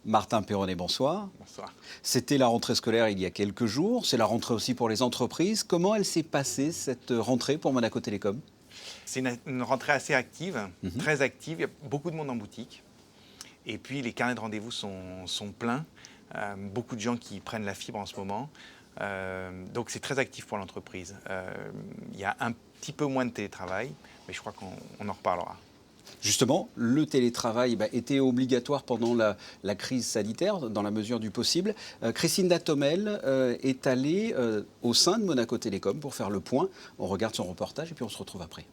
Martin Perronnet, bonsoir. Bonsoir. C'était la rentrée scolaire il y a quelques jours. C'est la rentrée aussi pour les entreprises. Comment elle s'est passée, cette rentrée pour Monaco Télécom? C'est une rentrée assez active, Mhm. très active. Il y a beaucoup de monde en boutique. Et puis les carnets de rendez-vous sont pleins. Beaucoup de gens qui prennent la fibre en ce moment. Donc c'est très actif pour l'entreprise. Il y a un petit peu moins de télétravail, mais je crois qu'on en reparlera. Justement, le télétravail était obligatoire pendant la crise sanitaire, dans la mesure du possible. Christine Datomel est allée au sein de Monaco Télécom pour faire le point. On regarde son reportage et puis on se retrouve après.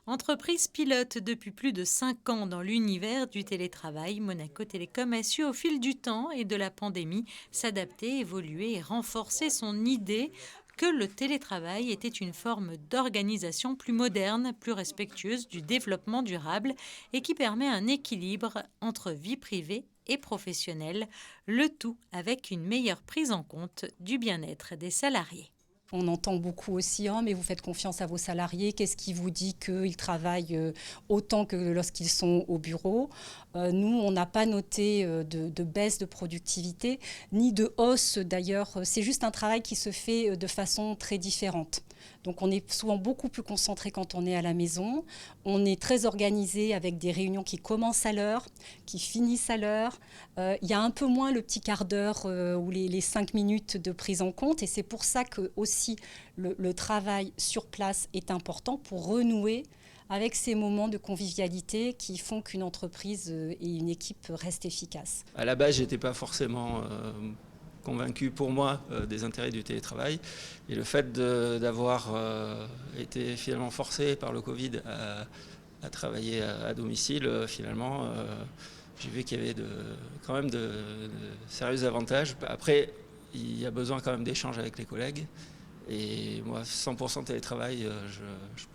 Entreprise pilote depuis plus de 5 ans dans l'univers du télétravail, Monaco Télécom a su au fil du temps et de la pandémie s'adapter, évoluer et renforcer son idée que le télétravail était une forme d'organisation plus moderne, plus respectueuse du développement durable et qui permet un équilibre entre vie privée et professionnelle, le tout avec une meilleure prise en compte du bien-être des salariés. On entend beaucoup aussi, oh, mais vous faites confiance à vos salariés, qu'est-ce qui vous dit qu'ils travaillent autant que lorsqu'ils sont au bureau? Nous, on n'a pas noté de baisse de productivité, ni de hausse d'ailleurs. C'est juste un travail qui se fait de façon très différente. Donc on est souvent beaucoup plus concentré quand on est à la maison. On est très organisé avec des réunions qui commencent à l'heure, qui finissent à l'heure. Il y a un peu moins le petit quart d'heure ou les 5 minutes de prise en compte. Et c'est pour ça que aussi le travail sur place est important pour renouer avec ces moments de convivialité qui font qu'une entreprise et une équipe restent efficaces. À la base, je n'étais pas forcément convaincu pour moi des intérêts du télétravail. Et le fait d'avoir été finalement forcé par le Covid à travailler à domicile, finalement, j'ai vu qu'il y avait quand même de sérieux avantages. Après, il y a besoin quand même d'échanges avec les collègues. Et moi, 100% télétravail, je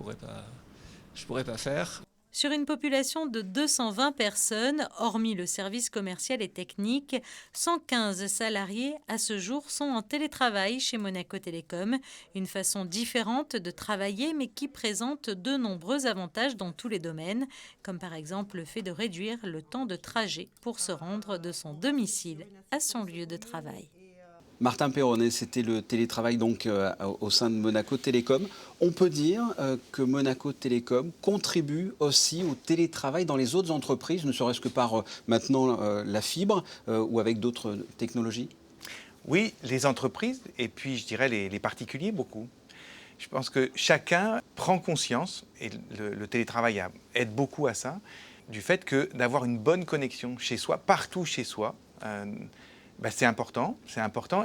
pourrais pas faire. Sur une population de 220 personnes, hormis le service commercial et technique, 115 salariés à ce jour sont en télétravail chez Monaco Télécom, une façon différente de travailler mais qui présente de nombreux avantages dans tous les domaines, comme par exemple le fait de réduire le temps de trajet pour se rendre de son domicile à son lieu de travail. Martin Perronnet, c'était le télétravail donc au sein de Monaco Télécom. On peut dire que Monaco Télécom contribue aussi au télétravail dans les autres entreprises, ne serait-ce que par maintenant la fibre ou avec d'autres technologies? Oui, les entreprises et puis je dirais les particuliers beaucoup. Je pense que chacun prend conscience, et le télétravail aide beaucoup à ça, du fait que d'avoir une bonne connexion chez soi, partout chez soi, c'est important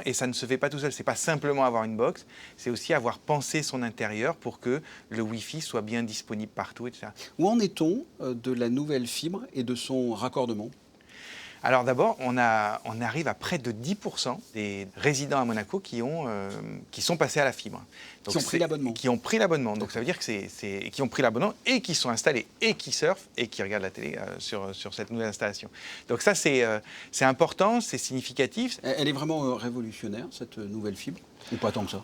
et ça ne se fait pas tout seul. Ce n'est pas simplement avoir une box, c'est aussi avoir pensé son intérieur pour que le Wi-Fi soit bien disponible partout, etc. Où en est-on de la nouvelle fibre et de son raccordement? Alors d'abord, on arrive à près de 10% des résidents à Monaco qui sont passés à la fibre. Donc qui ont pris l'abonnement. Qui ont pris l'abonnement. Donc ça veut dire que qui ont pris l'abonnement et qui sont installés et qui surfent et qui regardent la télé sur cette nouvelle installation. Donc ça, c'est important, c'est significatif. Elle est vraiment révolutionnaire, cette nouvelle fibre, ou pas tant que ça?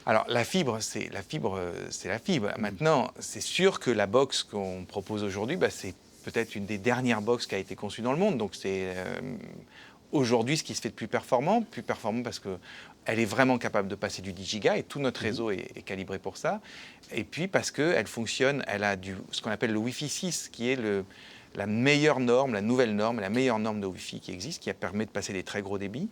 Alors la fibre, c'est la fibre. Maintenant, c'est sûr que la box qu'on propose aujourd'hui, c'est peut-être une des dernières boxes qui a été conçue dans le monde. Donc c'est aujourd'hui ce qui se fait de plus performant parce qu'elle est vraiment capable de passer du 10 gigas et tout notre réseau est calibré pour ça. Et puis parce qu'elle fonctionne, elle a ce qu'on appelle le Wi-Fi 6, qui est la meilleure norme, la nouvelle norme, la meilleure norme de Wi-Fi qui existe, qui permet de passer des très gros débits.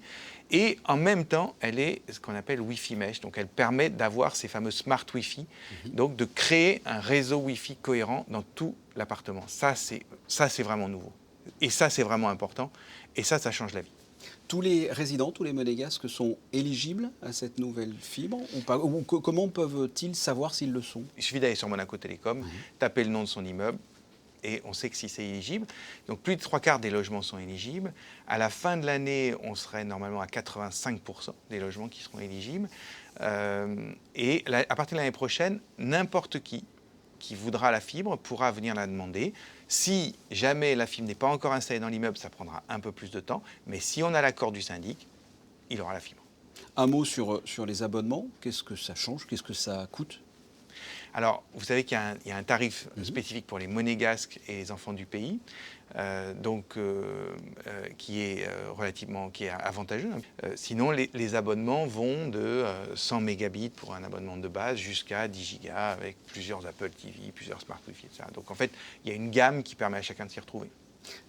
Et en même temps, elle est ce qu'on appelle Wi-Fi Mesh. Donc elle permet d'avoir ces fameux smart Wi-Fi, donc de créer un réseau Wi-Fi cohérent dans tout l'appartement. Ça, c'est vraiment nouveau. Et ça, c'est vraiment important. Et ça change la vie. Tous les résidents, tous les monégasques sont éligibles à cette nouvelle fibre ou pas? Comment peuvent-ils savoir s'ils le sont? Il suffit d'aller sur Monaco Télécom, taper le nom de son immeuble, et on sait que si c'est éligible. Donc plus de 3/4 des logements sont éligibles. À la fin de l'année, on serait normalement à 85% des logements qui seront éligibles. Et à partir de l'année prochaine, n'importe qui voudra la fibre pourra venir la demander. Si jamais la fibre n'est pas encore installée dans l'immeuble, ça prendra un peu plus de temps. Mais si on a l'accord du syndic, il aura la fibre. Un mot sur les abonnements. Qu'est-ce que ça change? Qu'est-ce que ça coûte? Alors, vous savez qu'il y a un tarif spécifique pour les monégasques et les enfants du pays, qui est qui est avantageux. Sinon, les abonnements vont de 100 mégabits pour un abonnement de base jusqu'à 10 gigas avec plusieurs Apple TV, plusieurs Smart Wi-Fi, etc. Donc, en fait, il y a une gamme qui permet à chacun de s'y retrouver.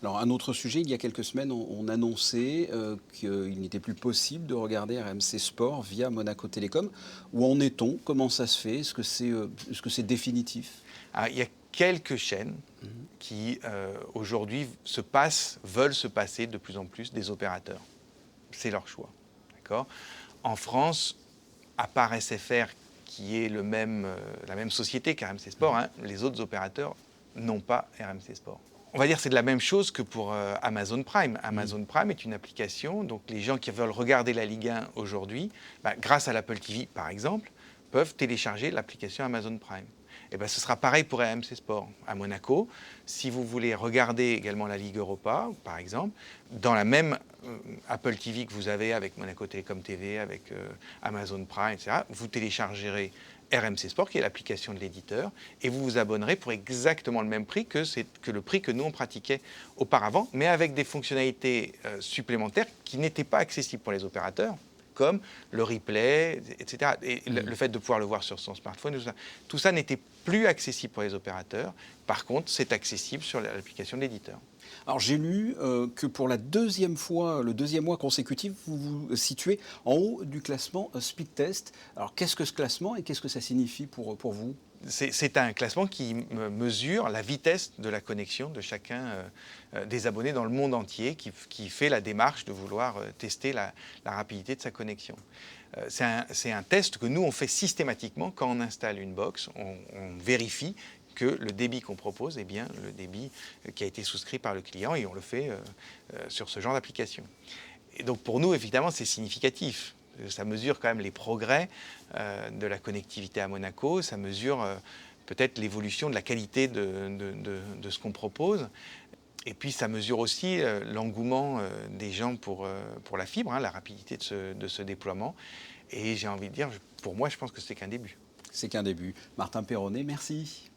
Alors, un autre sujet, il y a quelques semaines, on annonçait qu'il n'était plus possible de regarder RMC Sport via Monaco Télécom. Où en est-on? Comment ça se fait? Est-ce que c'est définitif? Alors, il y a quelques chaînes qui, aujourd'hui, veulent se passer de plus en plus des opérateurs. C'est leur choix. D'accord? En France, à part SFR, qui est la même société qu'RMC Sport, les autres opérateurs n'ont pas RMC Sport. On va dire que c'est de la même chose que pour Amazon Prime. Amazon Prime est une application, donc les gens qui veulent regarder la Ligue 1 aujourd'hui, grâce à l'Apple TV par exemple, peuvent télécharger l'application Amazon Prime. Et ce sera pareil pour RMC Sport. À Monaco, si vous voulez regarder également la Ligue Europa, par exemple, dans la même Apple TV que vous avez avec Monaco Télécom TV, avec Amazon Prime, etc., vous téléchargerez RMC Sport, qui est l'application de l'éditeur, et vous vous abonnerez pour exactement le même prix que le prix que nous on pratiquait auparavant, mais avec des fonctionnalités supplémentaires qui n'étaient pas accessibles pour les opérateurs, comme le replay, etc. Et le fait de pouvoir le voir sur son smartphone, tout ça n'était plus accessible pour les opérateurs. Par contre, c'est accessible sur l'application de l'éditeur. Alors j'ai lu que pour le deuxième mois consécutif, vous vous situez en haut du classement Speed Test. Alors qu'est-ce que ce classement et qu'est-ce que ça signifie pour vous? C'est un classement qui mesure la vitesse de la connexion de chacun des abonnés dans le monde entier, qui fait la démarche de vouloir tester la rapidité de sa connexion. C'est un test que nous, on fait systématiquement quand on installe une box. On vérifie que le débit qu'on propose est bien le débit qui a été souscrit par le client, et on le fait sur ce genre d'application. Et donc pour nous, évidemment, c'est significatif. Ça mesure quand même les progrès de la connectivité à Monaco, ça mesure peut-être l'évolution de la qualité de ce qu'on propose. Et puis ça mesure aussi l'engouement des gens pour la fibre, la rapidité de ce déploiement. Et j'ai envie de dire, pour moi, je pense que c'est qu'un début. C'est qu'un début. Martin Perronnet, merci.